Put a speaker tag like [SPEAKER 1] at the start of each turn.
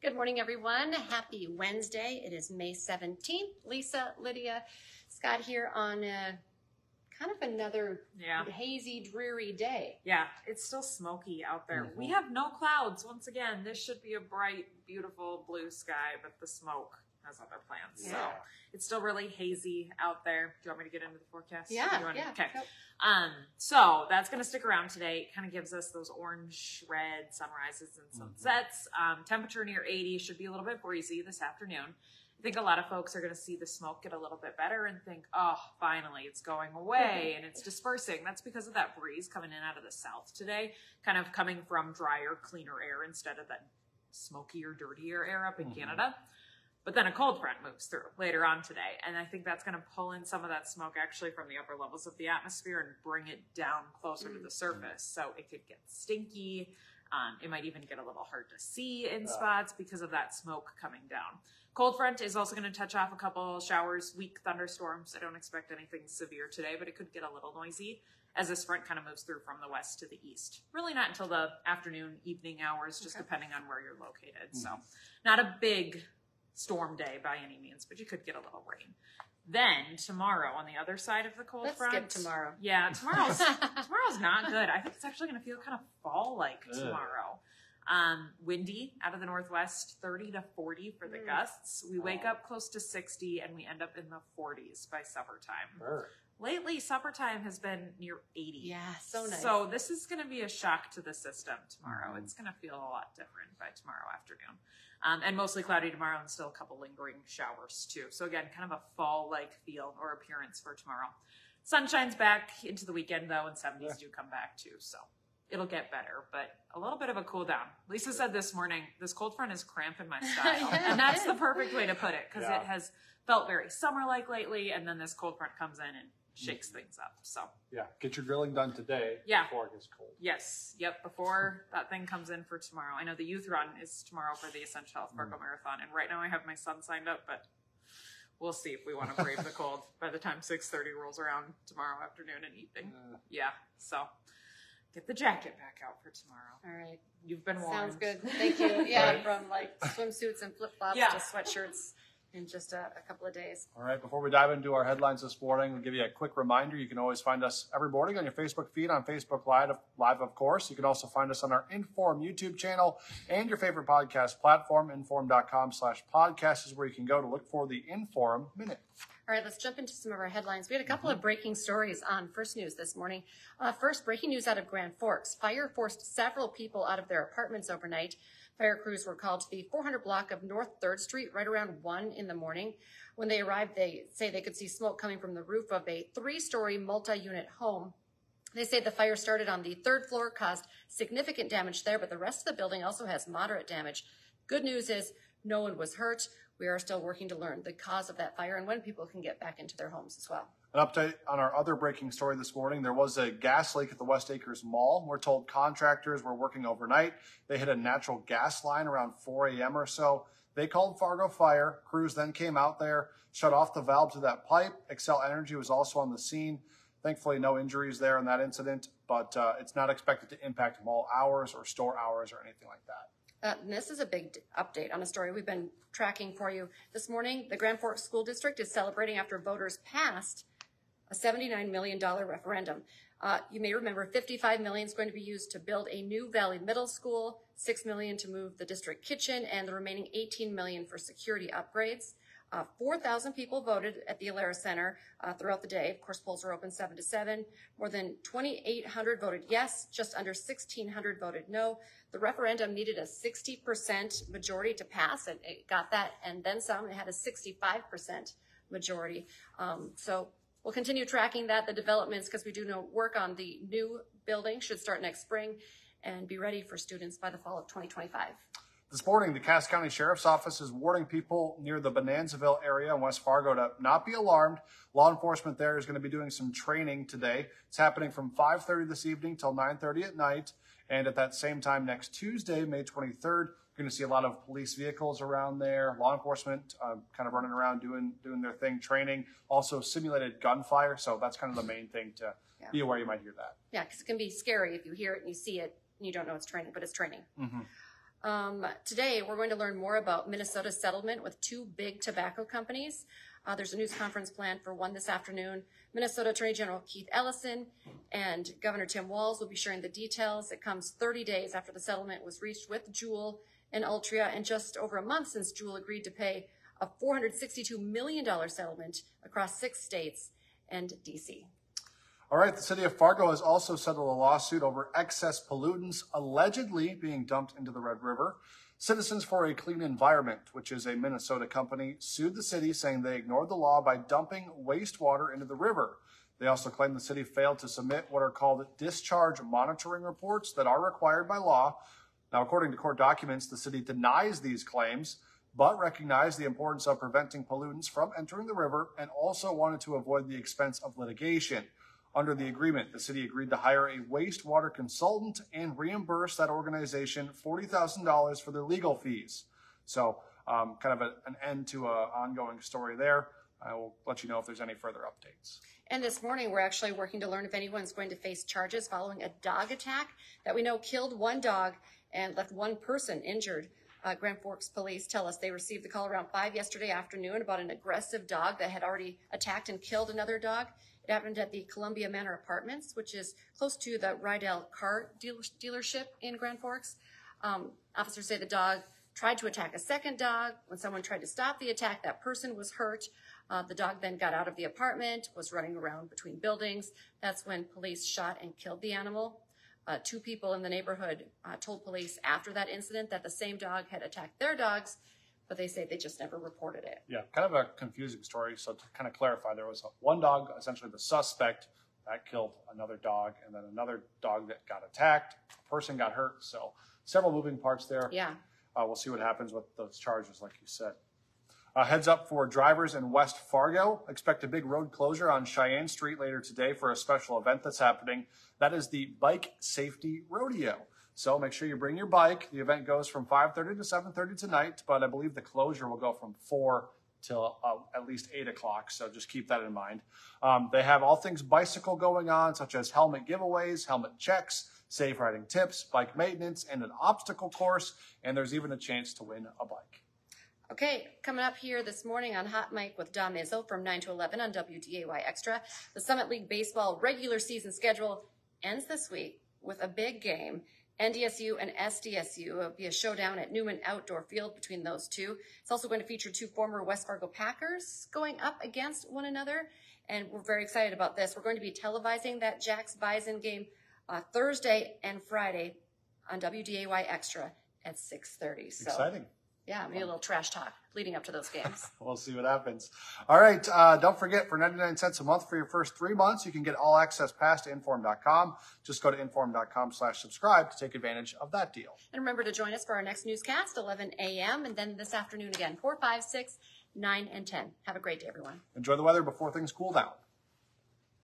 [SPEAKER 1] Good morning, everyone. Happy Wednesday. It is May 17th. Lisa, Lydia, Scott here on kind of another hazy, dreary day.
[SPEAKER 2] Yeah, it's still smoky out there. We have no clouds. Once again, this should be a bright, beautiful blue sky, but the smoke has other plans.
[SPEAKER 1] Yeah.
[SPEAKER 2] So it's still really hazy out there. Do you want me to get into the forecast?
[SPEAKER 1] Yeah.
[SPEAKER 2] Okay. So that's going to stick around today. It kind of gives us those orange, red sunrises and sunsets. Temperature near 80, should be a little bit breezy this afternoon. I think a lot of folks are going to see the smoke get a little bit better and think, oh, finally, it's going away and it's dispersing. That's because of that breeze coming in out of the south today, kind of coming from drier, cleaner air instead of that smokier, dirtier air up in Canada. But then a cold front moves through later on today. And I think that's going to pull in some of that smoke actually from the upper levels of the atmosphere and bring it down closer to the surface. So it could get stinky. It might even get a little hard to see in spots because of that smoke coming down. Cold front is also going to touch off a couple showers, weak thunderstorms. I don't expect anything severe today, but it could get a little noisy as this front kind of moves through from the west to the east. Really not until the afternoon, evening hours, just depending on where you're located. So not a big storm day by any means, but you could get a little rain. Then tomorrow on the other side of the cold front.
[SPEAKER 1] Let's skip tomorrow.
[SPEAKER 2] Yeah, tomorrow's not good. I think it's actually going to feel kind of fall-like tomorrow. Windy out of the northwest, 30 to 40 for the gusts. We wake up close to 60 and we end up in the 40s by supper time. Lately, supper time has been near 80.
[SPEAKER 1] Yeah, so nice.
[SPEAKER 2] So this is going to be a shock to the system tomorrow. It's going to feel a lot different by tomorrow afternoon. And mostly cloudy tomorrow and still a couple lingering showers too. So again, kind of a fall-like feel or appearance for tomorrow. Sun shines back into the weekend though, and 70s do come back too. So it'll get better, but a little bit of a cool down. Lisa said this morning, this cold front is cramping my style. And that's the perfect way to put it because it has felt very summer-like lately. And then this cold front comes in and shakes things up. So
[SPEAKER 3] get your grilling done today before it gets cold.
[SPEAKER 2] Yes, before that thing comes in for tomorrow. I know the youth run is tomorrow for the Essential Health Fargo Marathon, and right now I have my son signed up, but we'll see if we want to brave the cold by the time 6:30 rolls around tomorrow afternoon and evening. So get the jacket back out for tomorrow.
[SPEAKER 1] All right.
[SPEAKER 2] You've been warned.
[SPEAKER 1] Sounds good. Thank you. From like swimsuits and flip-flops to sweatshirts in just a couple of days.
[SPEAKER 3] All right, before we dive into our headlines this morning, we'll give you a quick reminder. You can always find us every morning on your Facebook feed, on Facebook Live, of course. You can also find us on our Inform YouTube channel and your favorite podcast platform. Inform.com/podcast is where you can go to look for the Inform Minute.
[SPEAKER 1] All right, let's jump into some of our headlines. We had a couple of breaking stories on First News this morning. First, breaking news out of Grand Forks. Fire forced several people out of their apartments overnight. Fire crews were called to the 400 block of North 3rd Street right around 1 in the morning. When they arrived, they say they could see smoke coming from the roof of a 3-story multi-unit home. They say the fire started on the 3rd floor, caused significant damage there, but the rest of the building also has moderate damage. Good news is no one was hurt. We are still working to learn the cause of that fire and when people can get back into their homes as well.
[SPEAKER 3] An update on our other breaking story this morning. There was a gas leak at the West Acres Mall. We're told contractors were working overnight. They hit a natural gas line around 4 a.m. or so. They called Fargo Fire. Crews then came out there, shut off the valve to that pipe. Xcel Energy was also on the scene. Thankfully, no injuries there in that incident, but it's not expected to impact mall hours or store hours or anything like that.
[SPEAKER 1] And this is a big update on a story we've been tracking for you. This morning, the Grand Forks School District is celebrating after voters passed a $79 million referendum. You may remember $55 million is going to be used to build a new Valley Middle School, $6 million to move the district kitchen, and the remaining $18 million for security upgrades. 4,000 people voted at the LIsa Center throughout the day. Of course, polls are open 7 to 7. More than 2,800 voted yes. Just under 1,600 voted no. The referendum needed a 60% majority to pass, and it got that, and then some. It had a 65% majority. So we'll continue tracking the developments, because we do know work on the new building should start next spring and be ready for students by the fall of 2025.
[SPEAKER 3] This morning, the Cass County Sheriff's Office is warning people near the Bonanzaville area in West Fargo to not be alarmed. Law enforcement there is going to be doing some training today. It's happening from 5:30 this evening till 9:30 at night. And at that same time next Tuesday, May 23rd, you're going to see a lot of police vehicles around there, law enforcement kind of running around doing their thing, training, also simulated gunfire. So that's kind of the main thing to be aware. You might hear that.
[SPEAKER 1] Yeah, because it can be scary if you hear it and you see it and you don't know it's training, but it's training. Today, we're going to learn more about Minnesota's settlement with two big tobacco companies. There's a news conference planned for one this afternoon. Minnesota Attorney General Keith Ellison and Governor Tim Walz will be sharing the details. It comes 30 days after the settlement was reached with Juul and Altria, and just over a month since Juul agreed to pay a $462 million settlement across 6 states and D.C.
[SPEAKER 3] All right, the city of Fargo has also settled a lawsuit over excess pollutants allegedly being dumped into the Red River. Citizens for a Clean Environment, which is a Minnesota company, sued the city saying they ignored the law by dumping wastewater into the river. They also claim the city failed to submit what are called discharge monitoring reports that are required by law. Now, according to court documents, the city denies these claims, but recognized the importance of preventing pollutants from entering the river and also wanted to avoid the expense of litigation. Under the agreement, the city agreed to hire a wastewater consultant and reimburse that organization $40,000 for their legal fees. So kind of an end to an ongoing story there. I will let you know if there's any further updates.
[SPEAKER 1] And this morning, we're actually working to learn if anyone's going to face charges following a dog attack that we know killed one dog and left one person injured. Grand Forks police tell us they received the call around 5 yesterday afternoon about an aggressive dog that had already attacked and killed another dog. It happened at the Columbia Manor Apartments, which is close to the Rydell car dealership in Grand Forks. Officers say the dog tried to attack a second dog. When someone tried to stop the attack, that person was hurt. The dog then got out of the apartment, was running around between buildings. That's when police shot and killed the animal. 2 people in the neighborhood told police after that incident that the same dog had attacked their dogs, but they say they just never reported it.
[SPEAKER 3] Yeah, kind of a confusing story. So to kind of clarify, there was one dog, essentially the suspect, that killed another dog, and then another dog that got attacked. A person got hurt. So several moving parts there.
[SPEAKER 1] Yeah.
[SPEAKER 3] We'll see what happens with those charges, like you said. Heads up for drivers in West Fargo. Expect a big road closure on Cheyenne Street later today for a special event that's happening. That is the Bike Safety Rodeo. So make sure you bring your bike. The event goes from 5:30 to 7:30 tonight, but I believe the closure will go from 4 till at least 8 o'clock. So just keep that in mind. They have all things bicycle going on, such as helmet giveaways, helmet checks, safe riding tips, bike maintenance, and an obstacle course. And there's even a chance to win a bike.
[SPEAKER 1] Okay, coming up here this morning on Hot Mic with Dom Izzo from 9 to 11 on WDAY Extra. The Summit League Baseball regular season schedule ends this week with a big game. NDSU and SDSU will be a showdown at Newman Outdoor Field between those two. It's also going to feature 2 former West Fargo Packers going up against one another, and we're very excited about this. We're going to be televising that Jacks Bison game Thursday and Friday on WDAY Extra at 6:30. So,
[SPEAKER 3] exciting.
[SPEAKER 1] Yeah, maybe a little trash talk leading up to those games.
[SPEAKER 3] We'll see what happens. All right. Don't forget, for 99 cents a month for your first 3 months, you can get all access pass to inform.com. Just go to inform.com/subscribe to take advantage of that deal.
[SPEAKER 1] And remember to join us for our next newscast, 11 a.m. And then this afternoon again, 4, 5, 6, 9, and 10. Have a great day, everyone.
[SPEAKER 3] Enjoy the weather before things cool down.